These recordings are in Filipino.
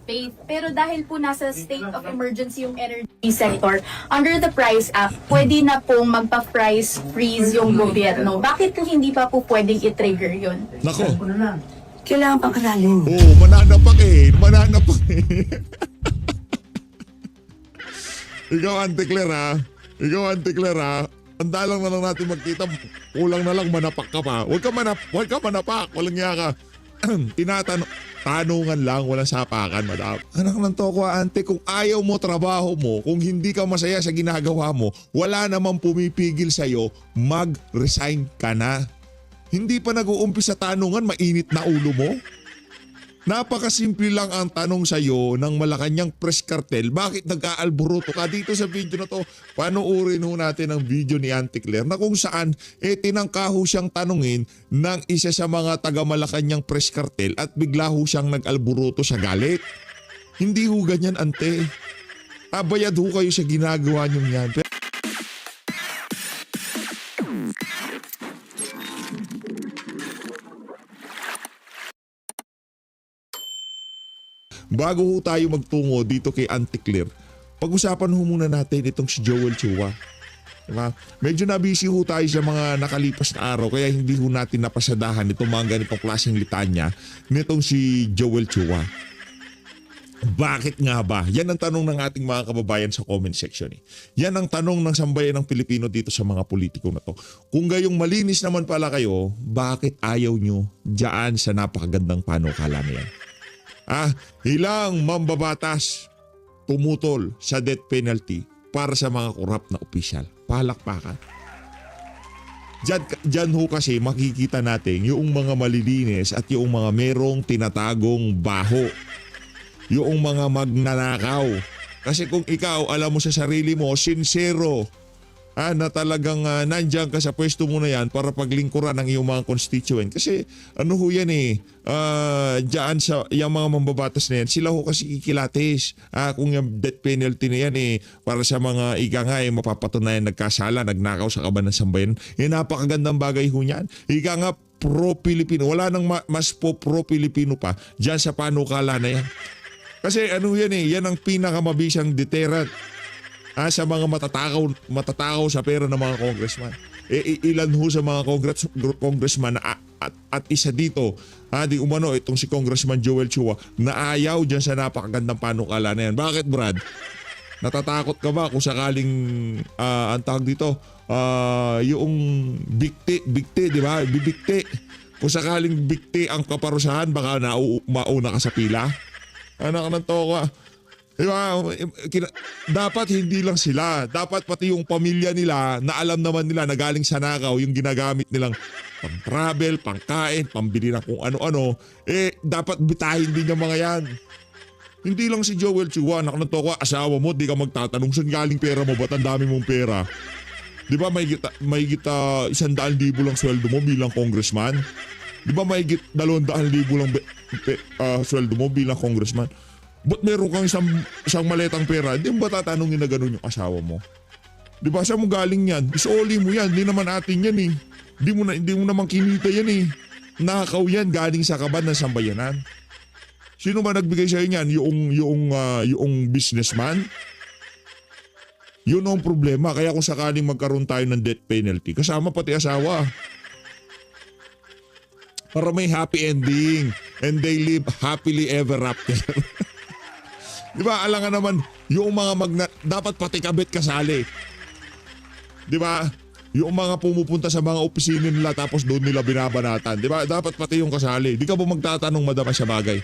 Faith. Pero dahil po nasa state of emergency yung energy sector, under the PRICE Act, pwede na pong magpa-price freeze yung gobyerno. Bakit po hindi pa po pwedeng i-trigger yun? Nako. Kailangan pang aralin. Oo, mananapak eh. Mananapak eh. Ikaw, Auntie Claire ha. Ikaw, Auntie Claire ha. Tanda lang na lang natin magkita. Kulang na lang manapak ka pa. Huwag ka manapak. Walang niya ka. Tanungan lang, walang sapakan, madam. Anak ng toko, ante, kung ayaw mo trabaho mo, kung hindi ka masaya sa ginagawa mo, wala namang pumipigil sa'yo, mag-resign ka na. Hindi pa nag-uumpisa tanungan, mainit na ulo mo? Napakasimple lang ang tanong sa'yo ng Malacanang Press Cartel. Bakit nag-aalburuto ka dito sa video na to? Panoorin ho natin ang video ni Auntie Claire na kung saan tinangka ho siyang tanungin ng isa sa mga taga Malacanang Press Cartel at bigla ho siyang nag-alburuto sa galit. Hindi ho ganyan, ante. Bayad ho kayo sa ginagawa niyong yan. Bago ho tayo magtungo dito kay Auntie Claire, pag-usapan ho muna natin itong si Joel Chua. Diba? Medyo nabisi ho tayo sa mga nakalipas na araw kaya hindi ho natin napasadahan itong mga ganitong klaseng litanya nitong si Joel Chua. Bakit nga ba? Yan ang tanong ng ating mga kababayan sa comment section. Yan ang tanong ng sambayan ng Pilipino dito sa mga politiko na to. Kung gayong malinis naman pala kayo, bakit ayaw nyo dyan sa napakagandang panukala na yan? Ilang mambabatas tumutol sa death penalty para sa mga korap na opisyal. Palakpakan. Diyan ho kasi makikita natin yung mga malilinis at yung mga merong tinatagong baho. Yung mga magnanakaw. Kasi kung ikaw alam mo sa sarili mo, sincero, na talagang nandyan ka sa pwesto mo na yan para paglingkuran ng iyong mga constituent. Kasi ano ho yan dyan sa yung mga mambabatas na yan, sila ho kasi ikilatis. Kung yung death penalty na yan para sa mga mapapatunayan nagkasala, nagnakaw sa kaban ng sambayan. Napakagandang bagay ho yan. Ika nga pro-Pilipino. Wala nang mas pro-Pilipino pa dyan sa panukala na yan. Kasi ano yan yan ang pinakamabisang deterrent sa mga matatakaw sa pera ng mga congressman. Ilan ho sa mga congressman at isa dito, di umano itong si Congressman Joel Chua na ayaw dyan sa napakagandang panukala na yan. Bakit, Brad? Natatakot ka ba kung sakaling ang tawag dito, yung bikti, di ba? Bibikti. Kung sakaling bikti ang kaparusahan, baka mauna ka sa pila. Anak ng toko. Diba? Dapat hindi lang sila. Dapat pati yung pamilya nila na alam naman nila na galing sa nakaw yung ginagamit nilang pang-travel, pang-kain, pambili ng kung ano-ano. Dapat bitahin din yung mga yan. Hindi lang si Joel Chua, anak ng toko, asawa mo, di ka magtatanong saan galing pera mo, ba't ang dami mong pera? Diba may gita 100,000 lang sweldo mo bilang congressman? Diba may gita 200,000 lang sweldo mo bilang congressman? Ba't meron kang isang maletang pera? Hindi mo ba tatanungin na gano'n yung asawa mo? Di ba? Saan mo galing yan? Isoli mo yan. Hindi naman atin yan Hindi mo naman kinita yan Nakakaw yan galing sa kaban ng sambayanan. Sino ba nagbigay sa'yo yan? Yung businessman? Yun ang problema. Kaya kung sakaling magkaroon tayo ng death penalty, kasama pati asawa. Para may happy ending. And they live happily ever after. Diba, alangan naman, yung mga dapat pati kabit kasali. Diba, yung mga pumupunta sa mga opisina nila tapos doon nila binabanatan. Diba, dapat pati yung kasali. Di ka ba magtatanong madama sa bagay?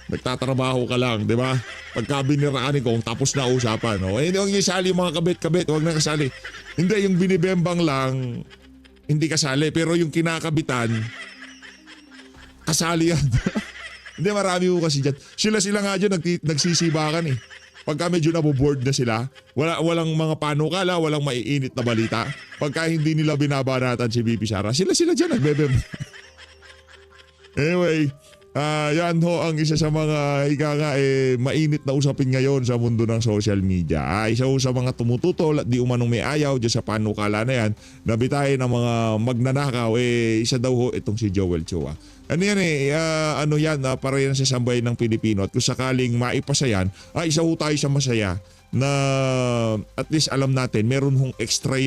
Nagtatrabaho ka lang, diba? Pagka biniraan ko, tapos na usapan. Hindi yung isali yung mga kabit-kabit, huwag na kasali. Hindi, yung binibembang lang, hindi kasali. Pero yung kinakabitan, kasali yan. Hindi, marami ko kasi dyan. Sila nga dyan nagsisibakan Pagka medyo naboboard na sila, walang mga panukala, walang maiinit na balita. Pagka hindi nila binabanatan si VP Sara, sila dyan nagbebem. Anyway, yan ho ang isa sa mga mainit na usapin ngayon sa mundo ng social media. Isa ho sa mga tumututol at di umanong may ayaw dyan sa panukala na yan, nabitahin ng mga magnanakaw, isa daw ho itong si Joel Chua. Ano yan ano yan, para yan sa sambayan ng Pilipino. At kung sakaling maipasa yan, isa ho tayo sa masaya na at least alam natin, meron hong extra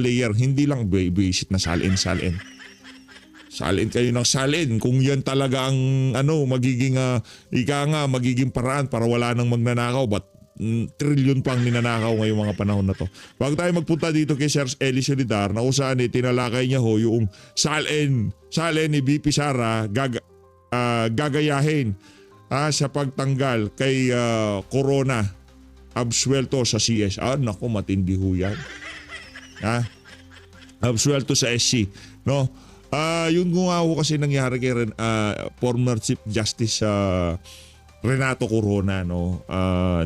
layer. Hindi lang visit na salin. Salin kayo ng salin. Kung yan talaga ang magiging, magiging paraan para wala nang magnanakaw. But trilyon pang ninanakaw ngayong mga panahon na to. Bago tayo magpunta dito kay Sir Eli Solidar, na kung saan tinalakay niya ho yung salin ni BP Sara gagayahin sa pagtanggal kay Corona absuelto sa CS. Naku, matindi ho yan. Absuelto sa SC. No? Yun nga ho kasi nangyari kay former Chief Justice Renato Corona, no.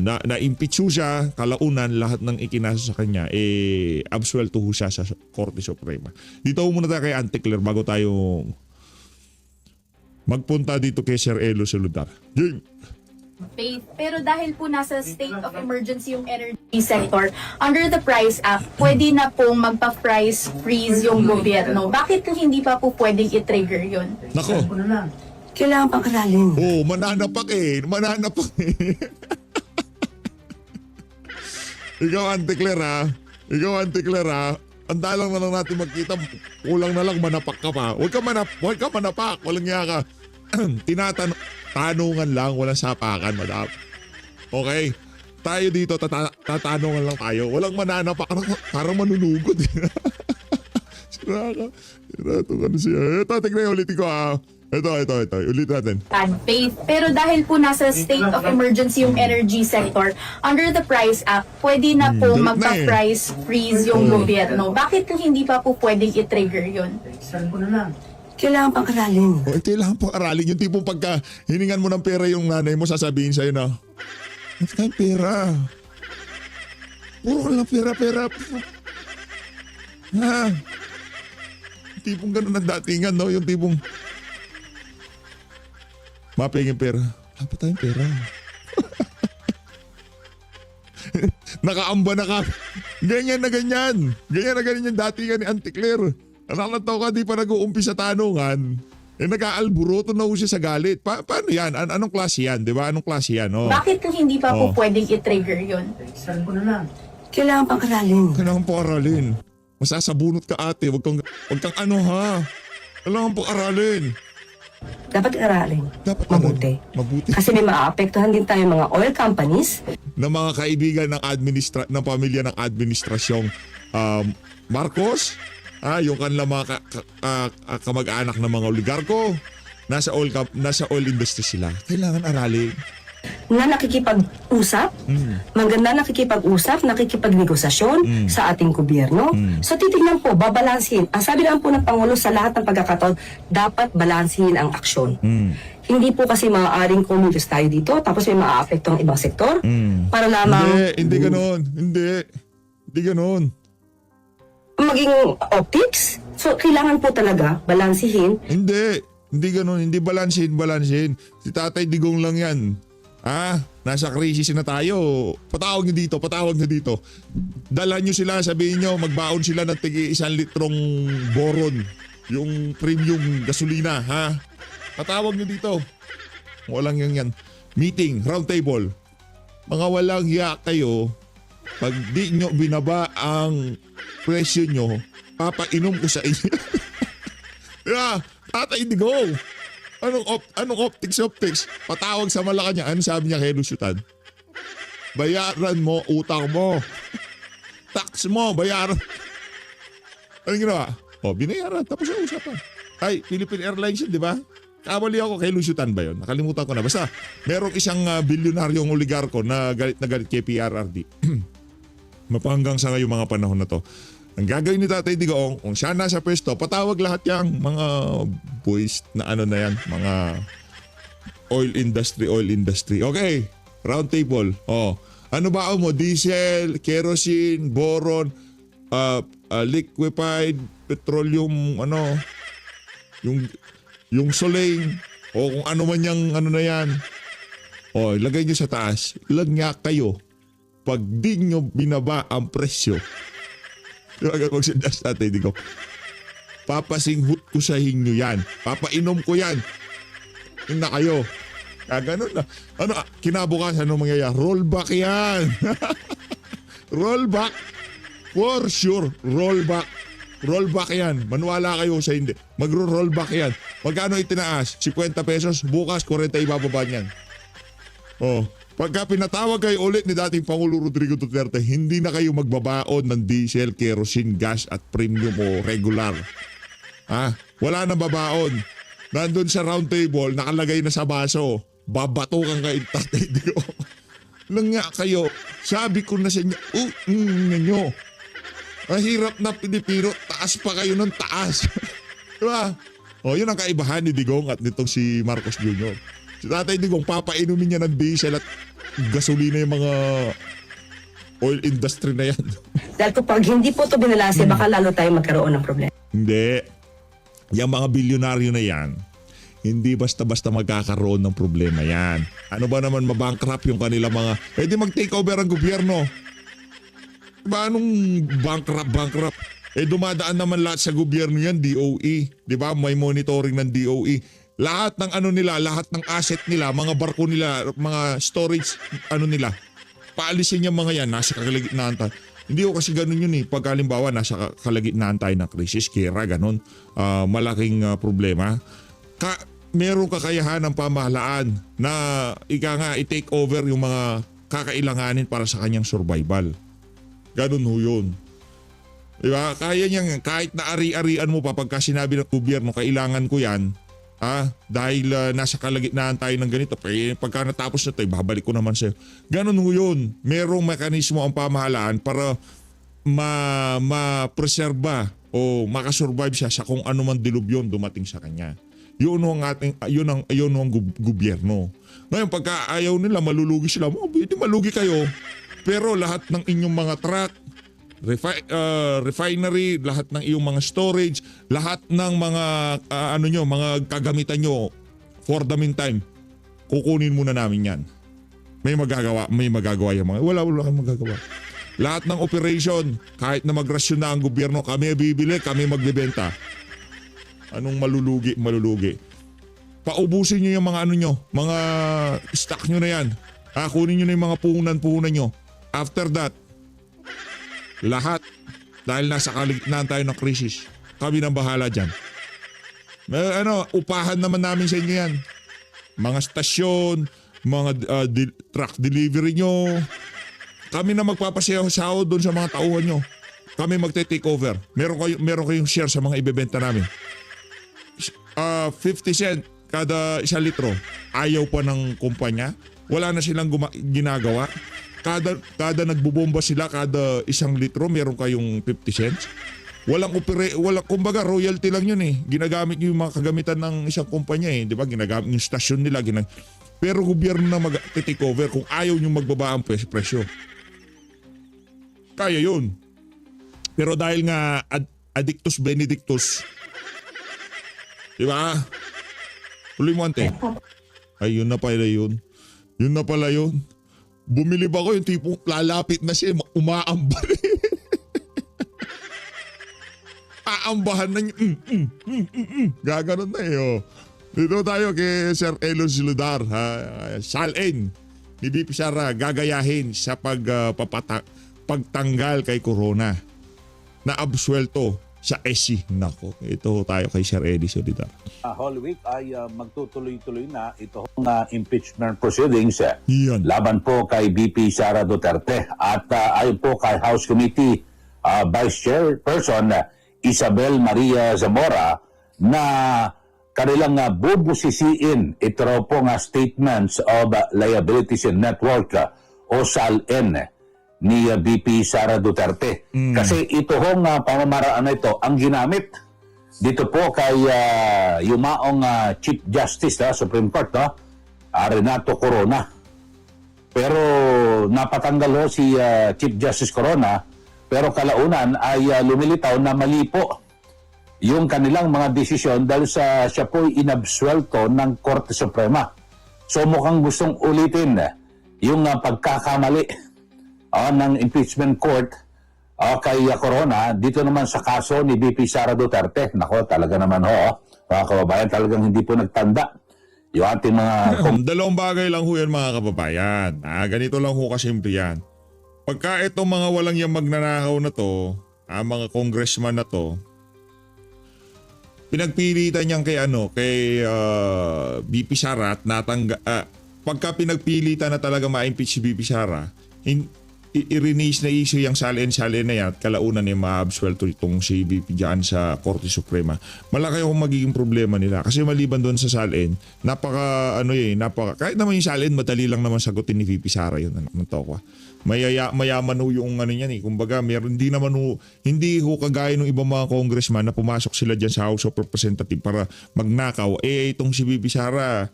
Na-impeach siya, kalaunan lahat ng ikinasa sa kanya absuelto ho siya sa Korte Suprema. Dito muna tayo kay Auntie Claire bago tayo magpunta dito kay Sir Elo Solidar. Yun. Faith. Pero dahil po nasa state of emergency yung energy sector, under the Price Act, pwede na pong magpa-price freeze yung gobyerno. Bakit po hindi pa po pwedeng i-trigger yun? Nako. Kailangan pang aralin. Mananapak eh. Ikaw, Auntie Claire ha. Anda lang na lang natin magkita. Kulang na lang manapak ka pa. Huwag ka manapak. Walang niya ka. Tanungan lang. Walang sapakan, madam. Okay? Tayo dito, tatanungan lang tayo. Walang mananapak. Parang manunugod. Sira ka. Ito, tignan ulitin ko ha. Ito. Ulit natin. Faith. Pero dahil po nasa state of emergency yung energy sector, under the Price Act, pwede na pong magpa-price freeze yung gobyerno. Bakit po hindi pa po pwedeng i-trigger yun? Kailangan pang aralin. Kailangan pang aralin. Yung tipong pagka hiningan mo ng pera yung nanay mo, sasabihin sa'yo na, "Ito tayong pera. Puro ka lang pera. Ha? Yung tipong ganun ang datingan, no? Yung tipong, mapingin pera. Wala pa tayong pera." Nakaamba na ka. Ganyan na ganyan yung datingan ni Auntie Claire. Nakakataw ka, di pa nag-uumpisa tanungan. Nag-aalburoto na ho siya sa galit. Paano yan? Anong klase yan? Di ba? Ano? Bakit po hindi pa po pwedeng i-trigger yun? Kailangan pang aralin. Kailangan pang aralin. Masasabunot ka ate. Huwag kang ha. Kailangan pang aralin. Dapat aralin. Mabuti. Mabuti. Kasi may maaapektuhan din tayo mga oil companies. Na mga kaibigan ng pamilya ng administrasyong Marcos, yung kanilang mga kamag-anak ng mga oligarko, nasa oil industry sila. Kailangan aralin. Na nakikipag-usap, maganda nakikipag-usap, nakikipagnegosasyon sa ating gobyerno. So titignan po, babalansin. Ang sabi naman po ng Pangulo sa lahat ng pagkakataon, dapat balansin ang aksyon. Hindi po kasi maaaring kumilos tayo dito, tapos may maaapekto ang ibang sektor. Para lamang... Hindi ganon. Hindi ganon. Maging optics. So kailangan po talaga balansihin. Hindi ganon. Hindi balansin. Si Tatay Digong lang yan. Nasa crisis na tayo. Patawag nyo dito. Dalhan nyo sila, sabihin nyo, magbaon sila ng tigi 1 litrong boron. Yung premium gasolina, ha? Patawag nyo dito. Walang yan. Meeting, round table. Mga walang hiya kayo, pag di nyo binaba ang presyo nyo, papainom ko sa inyo. Tatay Digong. Anong optics? Patawag sa Malacanang. Ano sabi niya kay Lusyutan? Bayaran mo, utang mo. Tax mo, bayaran. Anong ginawa? Binayaran. Tapos ang usapan. Philippine Airlines yun, di ba? Kamali ako kay Lusyutan ba yun? Nakalimutan ko na. Basta, merong isang bilyonaryong oligarko na galit kay PRRD. Mapanggang sa ngayong mga panahon na to. Ang gagawin ni Tatay Digong, kung siya nasa pwesto, patawag lahat yung mga boys na yan, mga oil industry. Okay, round table. Ano ba mo? Diesel, kerosene, boron, liquefied petroleum, yung soling, kung ano man yung na yan. Ilagay nyo sa taas. Ilan nga kayo pag di nyo binaba ang presyo. Magsuggest natin, Digong. papasinghut ko sa inyo yan. Papainom ko yan. Yun na kayo. Ganun na. Ano, kinabukasan ano mangyayari? Rollback yan. Rollback. For sure. Rollback. Rollback yan. Manuwala kayo sa hindi. Magro-rollback yan. Magkano itinaas? 50 pesos. Bukas, 40 ibababa niyan. Oh. Pagka pinatawag kayo ulit ni dating Pangulo Rodrigo Duterte, hindi na kayo magbabaon ng diesel, kerosene, gas at premium o regular. Wala na babaon. Nandun sa round table, nakalagay na sa baso. Babatukan kayo, Tatay Digong. Nang nga kayo, sabi ko na sa inyo, nyo. Mahirap na Pilipino, taas pa kayo ng taas. Diba? O, yun ang kaibahan ni Digong at nitong si Marcos Jr. Si Tatay Digong, papainumin niya ng diesel at gasolina yung mga oil industry na yan. Dahil kapag hindi po ito binalase, baka lalo tayo magkaroon ng problema. Hindi. Yung mga bilyonaryo na yan, hindi basta-basta magkakaroon ng problema yan. Ano ba naman mabankrupt yung kanila mga... di mag-take over ang gobyerno. Diba anong bankrupt? Dumadaan naman lahat sa gobyerno yan, DOE. Diba? May monitoring ng DOE. Lahat ng ano nila, lahat ng asset nila, mga barko nila, mga storage nila, paalisin yung mga yan, nasa kalagitnaan tayo. Hindi ko kasi ganun yun pag halimbawa nasa kalagitnaan tayo ng krisis, kira ganun, malaking problema. Merong kakayahan ng pamahalaan na i-take over yung mga kakailanganin para sa kanyang survival. Ganun ho yun. Diba? Kaya niyang kahit na ari-arian mo pa pagka sinabi ng gobyerno, kailangan ko yan, dahil nasa kalagitnaan tayo ng ganito, pagka natapos na tayo, babalik ko naman sa'yo. Ganun ho yun. Merong mekanismo ang pamahalaan para ma-preserba o makasurvive siya sa kung ano man dilubyon dumating sa kanya. Yun ang gobyerno. Ngayon, pagka ayaw nila, malulugi sila, hindi malugi kayo. Pero lahat ng inyong mga truck, refinery, lahat ng iyong mga storage, lahat ng mga mga kagamitan nyo for the meantime, kukunin muna namin yan. May magagawa yung mga, wala kang magagawa. Lahat ng operation, kahit na magrasyon na ang gobyerno, kami bibili, kami magbebenta. Anong malulugi? Paubusin nyo yung mga mga stock nyo na yan. Kunin nyo na yung mga puhunan nyo. After that, lahat, dahil nasa kalagitnaan tayo ng krisis, kami nang bahala dyan. Upahan naman namin sa inyo yan. Mga stasyon, mga truck delivery nyo. Kami na magpapasayaw doon sa mga tauhan nyo. Kami magte-take over. Meron kayong share sa mga ibebenta namin. 50 cent kada 1 litro. Ayaw pa ng kumpanya. Wala na silang ginagawa. Kada nagbubomba sila, kada 1 litro, meron kayong 50 cents. Kumbaga royalty lang yun Ginagamit nyo yung mga kagamitan ng isang kumpanya di ba? Ginagamit yung stasyon nila. Pero gobyerno na mag-take over kung ayaw nyo magbaba ang presyo. Kaya yun. Pero dahil nga addictus benedictus, di ba? Tuloy mo ante. Ay, yun na pala yun. Yun na pala yun. Bumilib ako yung tipong lalapit na siya, umaambal. Aambahan na niya. Gaganon na Dito tayo kay Sir Elon Siludar. Salin ni BP Sara gagayahin sa pagtanggal kay Corona na absuelto sa SC. Nako, ito tayo kay Sir Eddie Siludar. Whole week ay magtutuloy-tuloy na itong impeachment proceedings Yan. laban po kay BP Sara Duterte at ayon po kay House Committee Vice Chairperson Isabel Maria Zamora na kanilang bubusisiin ito raw po Statements of Liabilities and Network o SALN ni BP Sara Duterte. Kasi ito hong pamamaraan na ito ang ginamit dito po kay yumaong Chief Justice Supreme Court, Renato Corona. Pero napatanggal si Chief Justice Corona, pero kalaunan ay lumilitaw na mali po yung kanilang mga desisyon dahil siya po inabsuelto ng Korte Suprema. So mukhang gustong ulitin yung pagkakamali ng impeachment court kay Corona, dito naman sa kaso ni VP Sara Duterte. Nako, talaga naman ho, mga kababayan, talagang hindi po nagtanda yung ating mga Dalawang bagay lang ho yan mga kababayan. Ganito lang ho kasimple yan. Pagka itong mga walang yung magnanakaw na to, mga congressman na to, pinagpilitan niyang kay BP Sara at pagka pinagpilitan na talaga ma-impeach si BP Sara, i-release na issue yung salin-salin na yan at kalaunan niya ma-absuelto itong si BP dyan sa Korte Suprema. Malaki akong magiging problema nila kasi maliban doon sa salin, kahit naman yung salin, madali lang naman sagutin ni VP Sara yun. Mayaman ho yung yan eh. Kumbaga, hindi ho kagaya ng ibang mga congressman na pumasok sila dyan sa House of Representatives para magnakaw. Itong si VP Sara,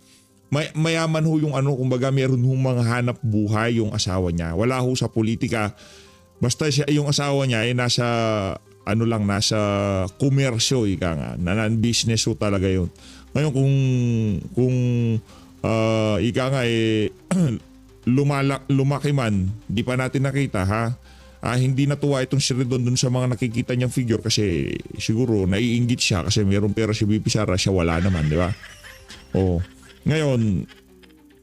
mayaman ho yung kumbaga meron ho mga hanap buhay yung asawa niya. Wala ho sa politika. Basta yung asawa niya ay nasa nasa komersyo, ika nga. Non-business ho talaga yun. Ngayon kung ika nga lumaki man, di pa natin nakita ha. Hindi natuwa itong si Redon dun sa mga nakikita niyang figure kasi siguro naiinggit siya kasi mayroong pera si VP Sara, siya wala naman, di ba? Ngayon,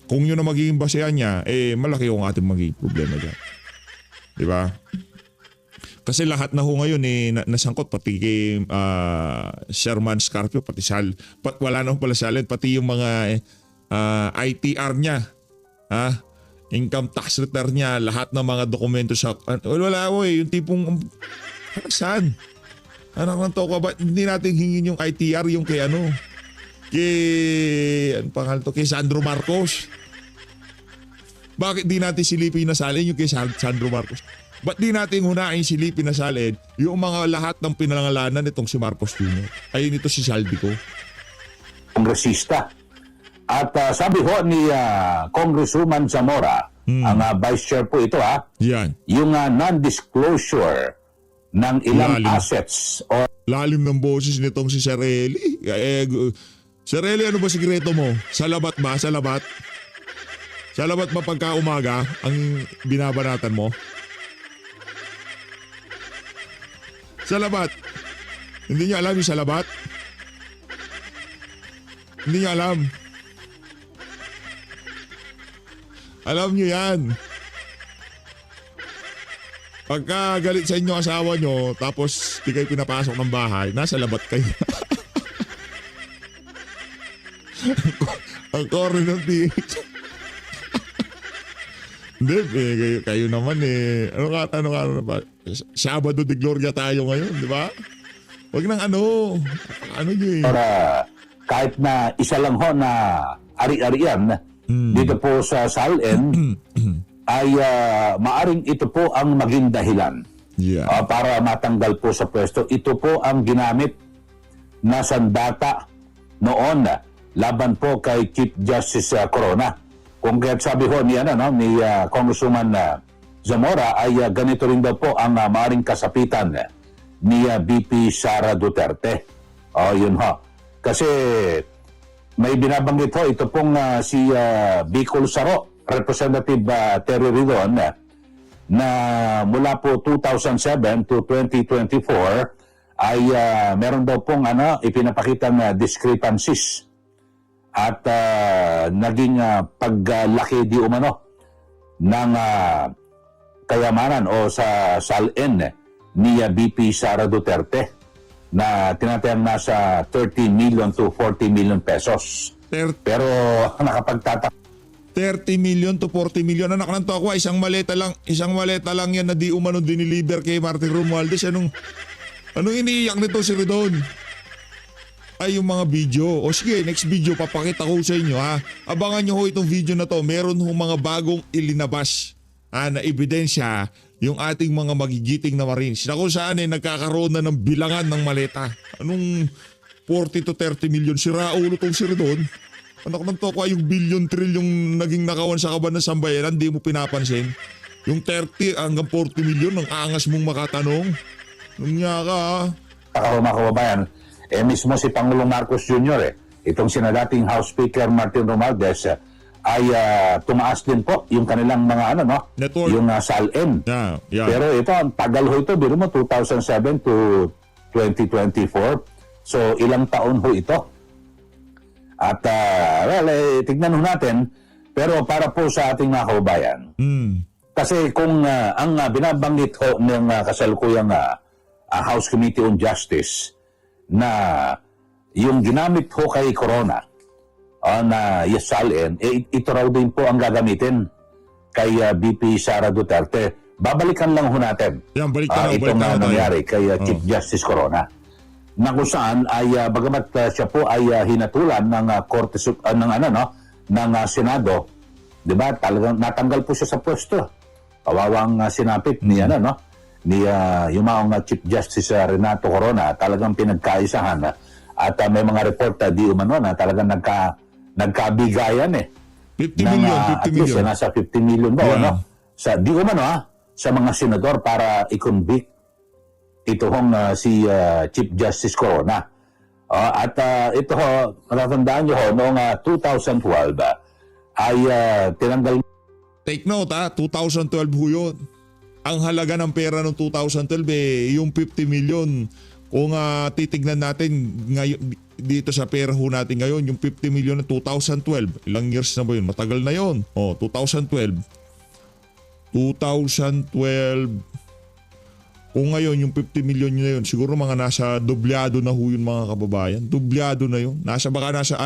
kung yun ang magiging basehan niya, malaki yung ating magiging problema dyan. Di ba? Kasi lahat na ho ngayon nasangkot pati kay Sherman Scarpio, pati wala na pala salin, pati yung mga ITR niya. Income tax return niya, lahat ng mga dokumento sa... Wala ko yung tipong... Saan? Anak ng toko ba? Hindi natin hingin yung ITR, yung kay kay Sandro Marcos. Bakit di natin silipin na salin yung kay Sandro Marcos? Ba't di natin hunain silipin na salin yung mga lahat ng pinangalanan nitong si Marcos Jr.? Ayun ito si Saldico. kongresista. At sabi ho ni Congresswoman Zamora, ang vice chair po ito Yan. yung non-disclosure ng ilang Lalim. assets or Lalim ng boses nitong si Sir Eli. Sir Eli, ano ba sikreto mo? Sa labat ba? Sa labat? Sa labat ba pagka umaga ang binabanatan mo? Sa labat. Hindi niya alam yung sa labat? Hindi niya alam. Alam niyo yan. Pagka galit sa inyo asawa nyo, tapos di kayo pinapasok ng bahay, nasa labat kayo. Ang core ng TH. Hindi, kayo naman Ano ka ba? Sabado de Gloria tayo ngayon, di ba? Huwag nang ano nyo kahit na isa lang ho na ari-arian dito po sa SALN ay maaring ito po ang maging dahilan para matanggal po sa pwesto. Ito po ang ginamit na sandata noon laban po kay Chief Justice Corona. Kung kaya't sabi ho ni Congresswoman Zamora ay ganito rin daw po ang maaring kasapitan ni VP Sara Duterte. Yun ho. Kasi may binabanggit ho, ito pong si Bicol Saro, Representative Terry Ridon, na mula po 2007 to 2024 ay meron daw pong ipinapakitang discrepancies at naging paglaki di umano ng kayamanan o sa SALN ni BP Sara Duterte na tinatayang nasa 30 million to 40 million pesos. Pero nakapagtatak 30 million to 40 million. Anak ng tokwa, isang maleta lang yan na di umano diniliber kay Martin Romualdez. Anong iniiyak nito si Ridon? Ay, yung mga video. O sige, next video papakita ko sa inyo Abangan nyo ho itong video na to. Meron ho mga bagong ilinabas na ebidensya yung ating mga magigiting na Marines na kung saan nagkakaroon na ng bilangan ng maleta. Anong 40 to 30 million? Sira ulo tong si Ridon. Anak ng toko, yung billion trillion naging nakawan sa kaban ng sambayanan, di mo pinapansin. Yung 30 hanggang 40 million, ang angas mong makatanong. Nung niya ka mga kababayan, mismo si Pangulong Marcos Jr. Itong sinadating House Speaker Martin Romualdez ay tumaas din po yung kanilang mga Network. yung SALN. Yeah. Pero ito, ang tagal ho ito, biro mo, 2007 to 2024. So, ilang taon ho ito. At, tignan ho natin. Pero para po sa ating mga kaubayan, kasi kung ang binabanggit ho ng kasalukuyang House Committee on Justice na yung ginamit ho kay Corona na SALN, ito raw din po ang gagamitin kay BP Sara Duterte. Babalikan lang ho natin Yan, balikan itong tayo. nangyari kay Chief Justice Corona, na kung saan ay bagamat siya po ay hinatulan ng Korte ng Senado, 'di ba? Talagang natanggal po siya sa pwesto. Kawawang sinapit ni yung Chief Justice Renato Corona, talagang pinagkaisahan at may mga report di umano na talagang nagkabigayan 50 million, 50 at least, million. nasa 50 million ba sa di umano sa mga senador para i-convict itong si Chief Justice Corona. At ito ho, matatandaan nyo ho, noong 2012 ay tinanggal. Take note 2012 ho yun. Ang halaga ng pera noong 2012 yung 50 million. Kung titignan natin ngayon, dito sa pera ho natin ngayon, yung 50 million ng 2012, ilang years na ba yun? Matagal na yun. 2012. Kung ngayon yung 50 million na yun, siguro mga nasa doblado na ho yun mga kababayan. Doblado na yun. Nasa 90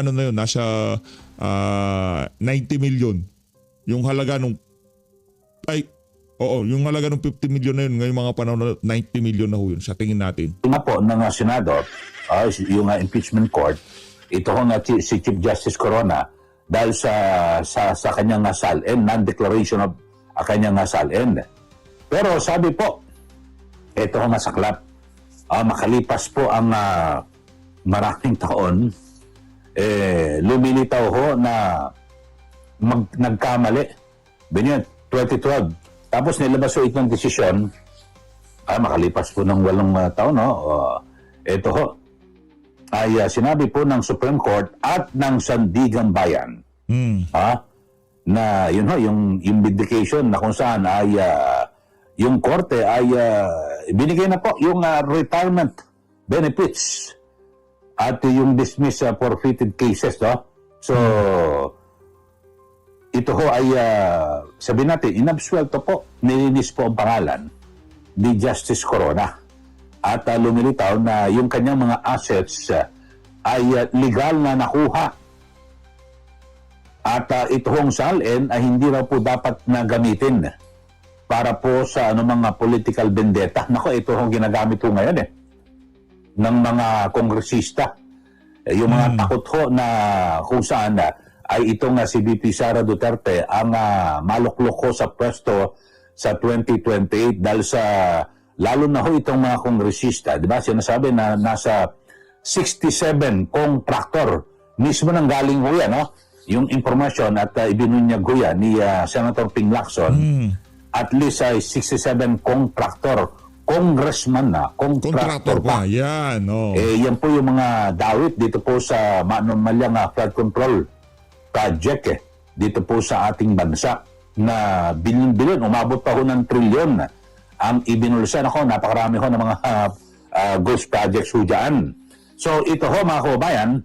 million. Yung halaga nung yung halaga ng 50 million na yun, ngayong mga panahon na 90 million na ho yun sa tingin natin. Nga po ng Senado, yung impeachment court, ito ho nga si Chief Justice Corona dahil sa kanyang SALN, non-declaration of kanyang SALN. Pero sabi po, ito ho nga saklap, makalipas po ang maraming taon, lumilitaw ho na nagkamali. Ganyan, 2012. Tapos nilabas ho itong desisyon, makalipas po ng 8 taon, ito ho, ay sinabi po ng Supreme Court at ng Sandigan Bayan, na yun ho, yung vindication na kung saan ay yung korte ay binigay na po yung retirement benefits at yung dismiss forfeited cases. So, ito ho ay sabihin natin, inabsuelto po, nilinis po ang pangalan ni Justice Corona. At lumilitaw na yung kanyang mga assets ay legal na nakuha. At ito hong SALN ay hindi raw po dapat na gamitin para po sa mga political vendetta. Nako, ito hong ginagamit po ngayon ng mga kongresista. Yung mga takot ho na kung saan ay itong si BP Sara Duterte ang maluklok ho sa pwesto sa 2028 dahil sa lalo na ho itong mga kongresista, di ba? Sinasabi na nasa 67 contractor mismo nang galing ho yan, yung impormasyon at ibinunyag ho yan ni Senator Ping Lacson. At least ay 67 contractor, congressman na, contractor pa. Yan, yan po yung mga dawit dito po sa manumalyang flood control project dito po sa ating bansa na bilyon-bilyon, umabot pa ho ng trilyon ang ibinulsan. Ako, napakarami ho ng mga ghost projects ho dyan. So ito ho mga kababayan,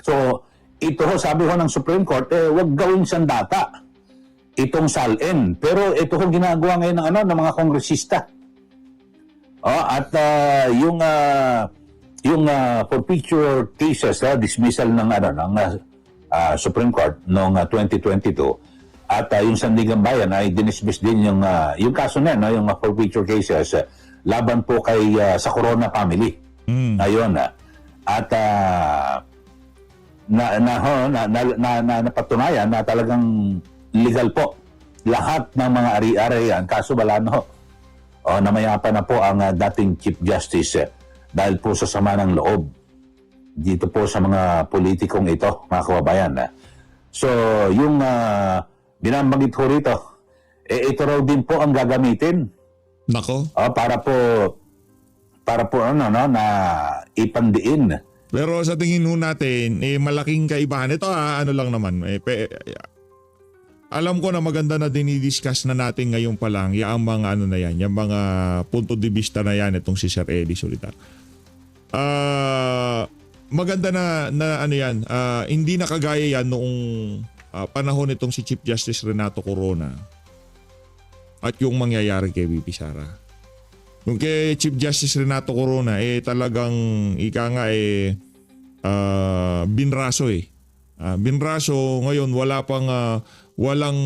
so ito ho sabi ho ng Supreme Court, wag gawin siyang data itong SALN. Pero ito ho ginagawa ngayon ng mga kongresista. At yung forfeiture cases, dismissal ng Supreme Court noong 2022 at yung Sandigan Bayan ay dinismiss din yung kaso na yung forfeiture cases laban po kay sa Corona family. Ayun at napatunayan na talagang legal po lahat ng mga ari-arian, kaso wala na ho. Namayapa na po ang dating Chief Justice dahil po sa sama ng loob dito po sa mga politikong ito, mga kababayan. So, yung binambanggit ko rito, ito raw din po ang gagamitin. Nako. Para po na ipandiin. Pero sa tingin ho natin, malaking kaibahan. Ito ano lang naman, alam ko na maganda na dinidiscuss na natin ngayon pa lang yung mga ano na yan, yung mga punto de vista na yan itong si Sir Eddie Solitar. Maganda na ano yan, hindi na kagaya yan noong panahon itong si Chief Justice Renato Corona at yung mangyayari kay VP Sara. Yung kay Chief Justice Renato Corona, talagang ika nga binraso binraso ngayon walang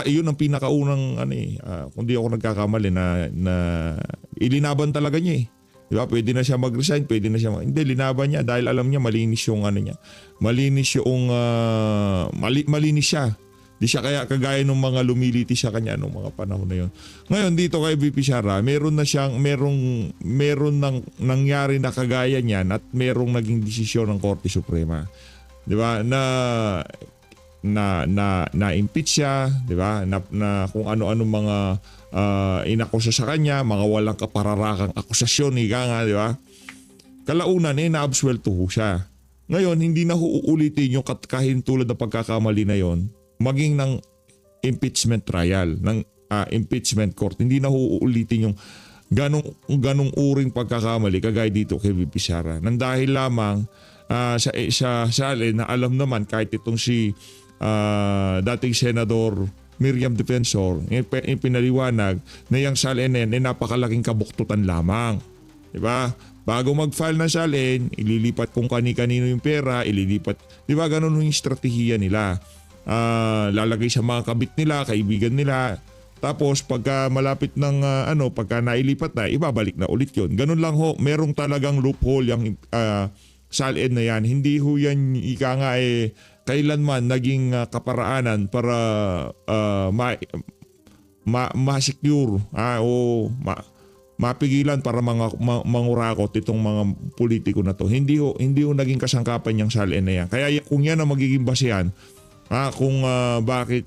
yun ang pinakaunang kung di ako nagkakamali na ilinaban talaga niya Di ba? Pwede na siya mag-resign, pwede na siya hindi, linaban niya dahil alam niya malinis yung niya. Malinis yung malinis siya. Di siya kaya kagaya ng mga lumiliti sa kanya nung mga panahon na yon. Ngayon dito kay VP Sara, meron nang nangyari na kagaya niyan at merong naging desisyon ng Korte Suprema. 'Di ba? Na impeach siya, 'di ba? Na kung ano-ano mga inakusa sa kanya, mga walang kapararakang akusasyon, nga, 'di ba? Kalaunan na-absuelto siya. Ngayon hindi na uulitin yung kahintulad na pagkakamali na yon. Maging ng impeachment trial, ng impeachment court. Hindi na uulitin yung ganong uring pagkakamali kagaya dito kay VP Sara. Nang dahil lamang sa salin na alam naman kahit itong si dating Senador Miriam Defensor, pinaliwanag na yung salin na yan napakalaking kabuktutan lamang. Diba? Bago mag-file ng salin, ililipat kung kani-kanino yung pera, ililipat. Diba ganun yung estratehiya nila. Lalagay sa mga kabit nila, kaibigan nila. Tapos pagka malapit ng pagka nailipat na, ibabalik na ulit yun. Ganun lang ho, merong talagang loophole yung salin na yan. Hindi ho yan ika nga kailanman naging kaparaanan para ma-secure o mapigilan para mangurakot itong mga politiko na to. Hindi ho naging kasangkapan yung salin na yan. Kaya kung yan ang magiging basehan, kung bakit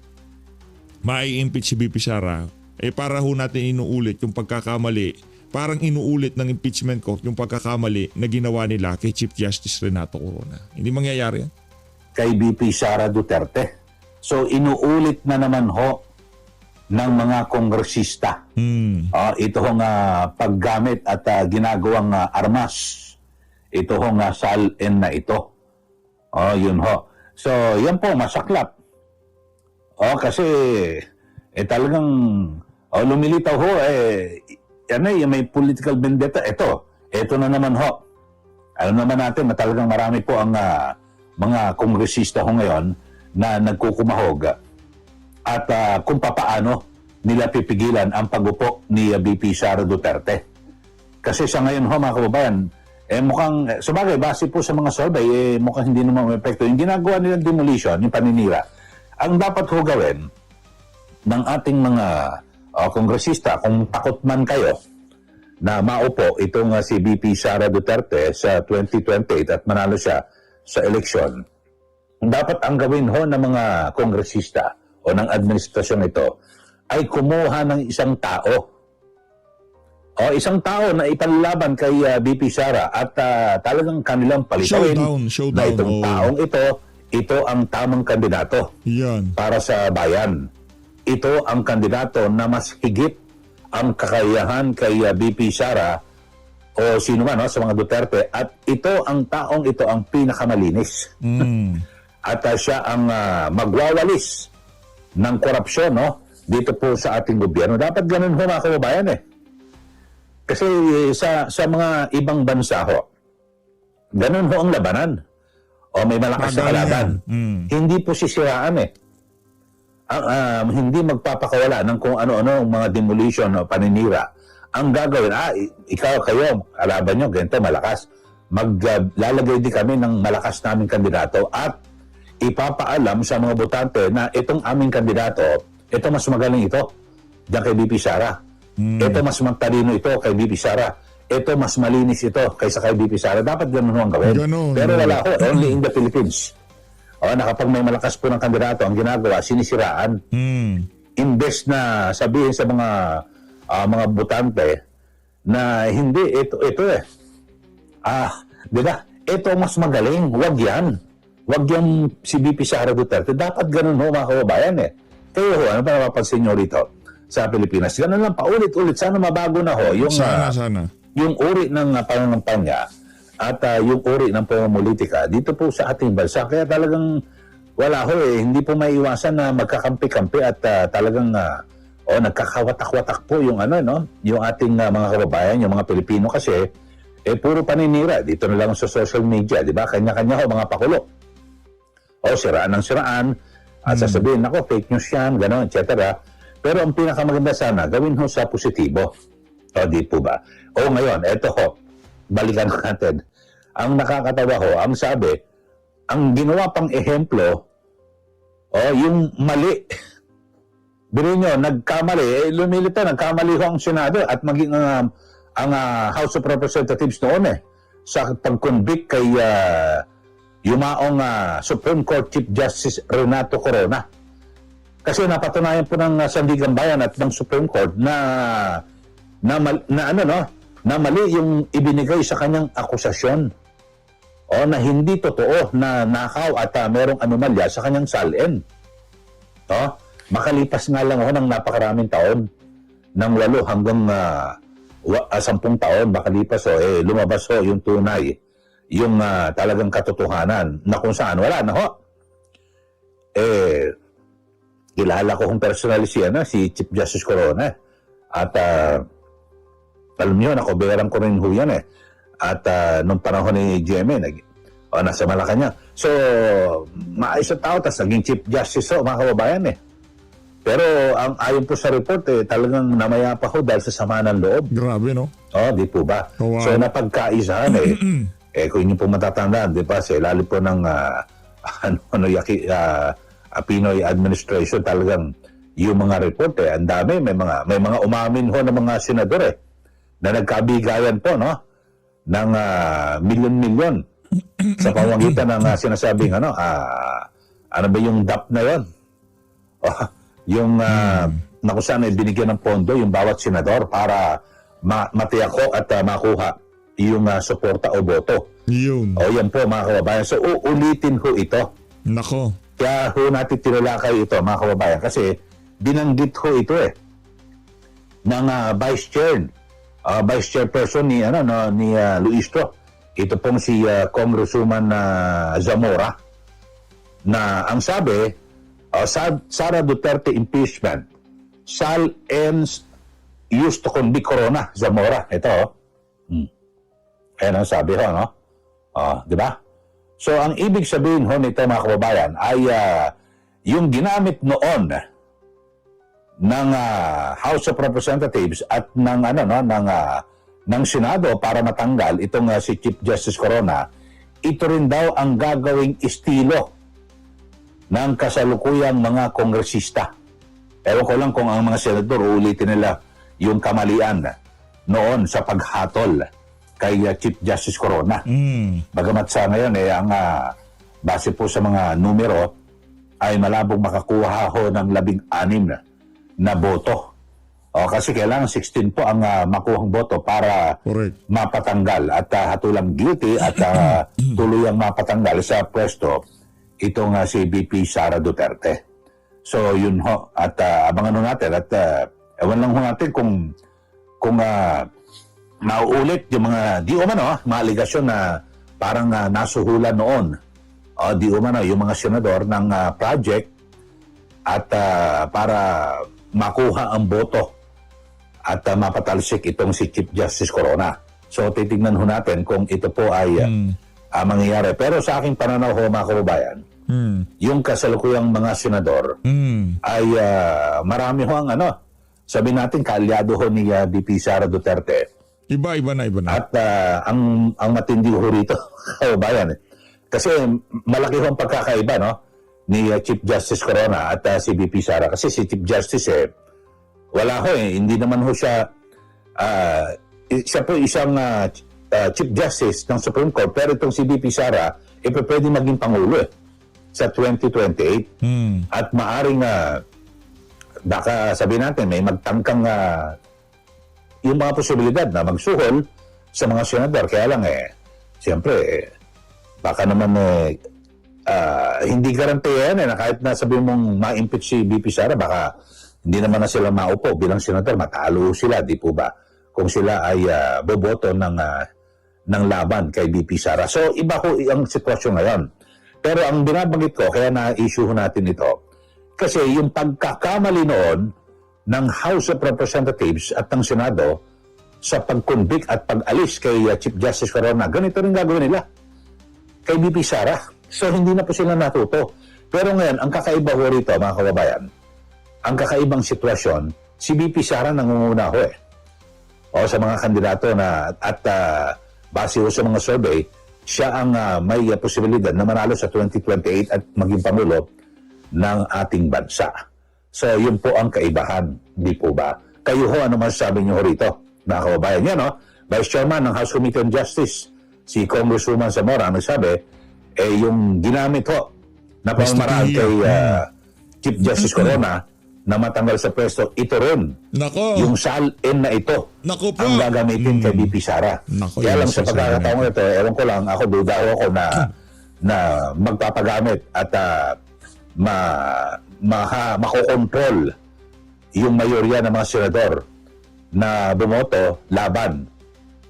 mai-impeach si VP Sara, para ho natin inuulit yung pagkakamali, parang inuulit ng impeachment court yung pagkakamali na ginawa nila kay Chief Justice Renato Corona. Hindi mangyayari yan. Kay VP Sara Duterte. So inuulit na naman ho ng mga kongresista. Ito hong paggamit at ginagawang armas. Ito hong salin na ito. Yun ho. So, yan po, masaklap. Kasi, talagang, lumilitaw ho, may political vendetta. Ito na naman ho. Alam naman natin na talagang marami po ang mga kongresista ho ngayon na nagkukumahog at kung papaano nila pipigilan ang pagupo ni VP Sara Duterte. Kasi sa ngayon ho, mga kababayan, mukhang, sabagay, base po sa mga survey, mukhang hindi naman epekto. Yung ginagawa nilang demolition, yung paninira, ang dapat ho gawin ng ating mga kongresista, kung takot man kayo na maupo itong si VP Sara Duterte sa 2028 at manalo siya sa eleksyon, dapat ang gawin ho ng mga kongresista o ng administrasyon ito ay kumuha ng isang tao. Isang tao na ipalaban kay VP Sara at talagang kanilang palitawin Showdown, na itong taong ito ang tamang kandidato para sa bayan. Ito ang kandidato na mas higit ang kakayahan kay VP Sara o sino man sa mga Duterte at ito ang taong ito ang pinakamalinis. At siya ang magwawalis ng korupsyon dito po sa ating gobyerno. Dapat ganun ho, mga kababayan Kasi sa mga ibang bansa ho, ganun ho ang labanan. May malakas na kalaban. Hindi po sisiraan hindi magpapakawala ng kung ano-ano mga demolition o paninira. Ang gagawin, kayo, kalaban nyo, ganito, malakas. Maglalagay din kami ng malakas naming kandidato at ipapaalam sa mga botante na itong aming kandidato, ito mas magaling ito diyan kay VP Sara. Ito mas matalino ito kay VP Sara. Ito mas malinis ito kaysa kay VP Sara. Dapat ganun ang gawin. Pero wala ho, only in the Philippines. Na kapag may malakas po ng kandidato, ang ginagawa, sinisiraan. Imbes na sabihin sa mga botante na hindi, ito di ba? Ito mas magaling, wag yan. wag yung si VP Sara Duterte. Dapat ganun ho mga kababayan eh. Kayo ho, ano pa napapansin nyo rito sa Pilipinas? Ganun lang, paulit-ulit. Sana mabago na ho yung, Sana. yung uri ng pananampalataya at yung uri ng pamumulitika dito po sa ating bansa. Kaya talagang wala ho eh. Hindi po maiiwasan na magkakampi-kampi at talagang nagkakawatak-watak po yung yung ating mga kababayan, yung mga Pilipino kasi puro paninira. Dito na lang sa social media, di ba? Kanya-kanya ho mga pakulo. Siraan ng siraan. At sasabihin, ako, fake news yan, gano'n, etc. Pero ang pinakamaganda sana, gawin ho sa positibo. Di po ba? Ngayon, eto ho, balikan natin. Ang nakakatawa ho, ang sabi, ang ginawa pang ehemplo, yung mali. Biro nyo, nagkamali, lumilita, nagkamali ho ang Senado at maging ang House of Representatives noon sa pag-convict kay yumaong Supreme Court Chief Justice Renato Corona. Kasi napatunayan po ng Sandigan Bayan at ng Supreme Court na mali yung ibinigay sa kanyang akusasyon. Na hindi totoo na nakaw at merong anomalya sa kanyang salin. Makalipas nga lang ng napakaraming taon, ng 8 hanggang 10 taon, makalipas lumabas yung tunay, yung talagang katotohanan na kung saan wala na ho. Kilala ko kung personally si Chief Justice Corona at alam niyo, nakoberan ko rin ho yan at nung panahon ni GMA nasa Malacanang. So maayos na tao, tas naging Chief Justice mga kababayan pero ang ayon po sa report talagang namaya pa ho dahil sa sama ng loob. Grabe, no? Di po ba? Wow. So napagkaisahan kung inyo po matatandaan, di ba, sa ilalim po ng Pinoy administration, talagang yung mga report ang dami, may mga umamin ho ng mga senador na nagkabigayan po ng milyon-milyon sa pamamagitan ng sinasabing ano ba yung DAP na yon? Yung na kung saan binigyan ng pondo yung bawat senador para matiyak ko at makuha yung suporta o boto. Yun. Yan po mga kababayan. So uulitin ho ito. Nako. Kaya ho natin tinulakay ito mga kababayan kasi binanggit ho ito ng vice chairperson ni Luistro. Ito pong si Congresswoman Zamora na ang sabi, Sara Duterte impeachment shall ends used to convict Corona. Zamora, ito ayan ang sabi ho, di ba? So ang ibig sabihin ho nito mga kababayan ay yung ginamit noon ng House of Representatives at ng Senado para matanggal itong si Chief Justice Corona, ito rin daw ang gagawing estilo ng kasalukuyang mga kongresista. Ewan ko lang kung ang mga senador uulitin nila yung kamalian noon sa paghatol kay Chief Justice Corona. Bagamat sa ngayon ang base po sa mga numero ay malabong makakuha ho ng 16 na boto. Kasi kailangan 16 po ang makuhang boto para Correct. mapatanggal at hatulang guilty at tuluyang mapatanggal sa pwesto itong si VP Sara Duterte. So yun ho, at abangan ho natin at ewan lang ho natin kung nauulit yung mga di umano mga aligasyon na parang nasuhulan noon di umano yung mga senador ng project at para makuha ang boto at mapatalsik itong si Chief Justice Corona. So titignan ho natin kung ito po ay mangyayari. Pero sa aking pananaw ho mga kababayan, yung kasalukuyang mga senador ay marami ho ang sabi natin kaalyado ho ni VP Sara Duterte. Iba na. At ang matindi ho rito, kababayan kasi malaki ho ang pagkakaiba ni Chief Justice Corona at si VP Sara. Kasi si Chief Justice wala ho hindi naman ho siya siya po isang Chief Justice ng Supreme Court, pero itong si VP Sara pwede maging Pangulo sa 2028 at maaring baka sabihin natin may magtangkang yung mga posibilidad na magsuhol sa mga senador. Kaya lang siyempre baka naman hindi garantiya yan na kahit na sabi mong ma-impeach si BP Sara, baka hindi naman na sila maupo bilang senador, matalo sila, di po ba? Kung sila ay boboto ng laban kay BP Sara. So, iba ko ang sitwasyon ngayon. Pero ang binabanggit ko, kaya na-issue natin ito, kasi yung pagkakamali noon ng House of Representatives at ng Senado sa pag-convict at pag-alis kay Chief Justice Corona, ganito rin gagawin nila kay BP Sara. So, hindi na po sila natuto. Pero ngayon, ang kakaiba ho rito, mga kababayan, ang kakaibang sitwasyon, si BP Sara nangunguna ho eh. O sa mga kandidato na at base ho sa mga survey, siya ang may posibilidad na manalo sa 2028 at maging Pangulo ng ating bansa. So, yun po ang kaibahan, di po ba? Kayo ho, ano masasabi niyo ho rito? Mga kababayan niya, no? Vice Chairman ng House Committee on Justice, si Congresswoman Zamora, nagsabi, yung ginamit ho na pamamaraan kay Chief Justice Corona na matanggal sa pwesto, ito rin. Nako. Yung salin na ito Nako po. ang gagamitin kay BP Sara. Nako, Kaya lang yes, sa pagkakataon ito, ewan ko lang, ako duda ako na magpapagamit at makokontrol yung mayorya ng mga senador na bumoto laban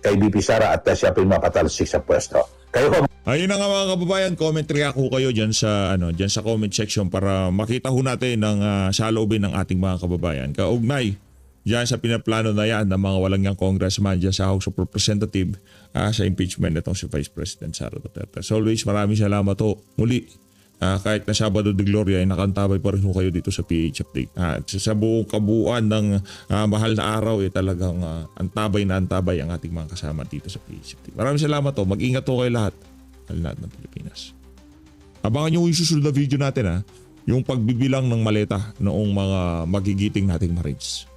kay BP Sara at siya pinmapatalsik sa pwesto. Kayo ho, Ayun na nga mga kababayan, commentary ako kayo dyan sa comment section para makita ho natin ng saloobin ng ating mga kababayan. Kaugnay dyan sa pinaplano na yan ng mga walang yang congressman dyan sa House of Representatives sa impeachment nitong si Vice President Sara Duterte. So always, maraming salamat ho. Muli, kahit na Sabado de Gloria ay nakantabay pa rin ho kayo dito sa PH Update. Sa buong kabuuan ng mahal na araw talagang antabay na antabay ang ating mga kasama dito sa PH Update. Maraming salamat ho. Mag-ingat ho kayo lahat. Lahat ng Pilipinas. Abangan nyo yung susunod na video natin yung pagbibilang ng maleta noong mga magigiting nating Marines.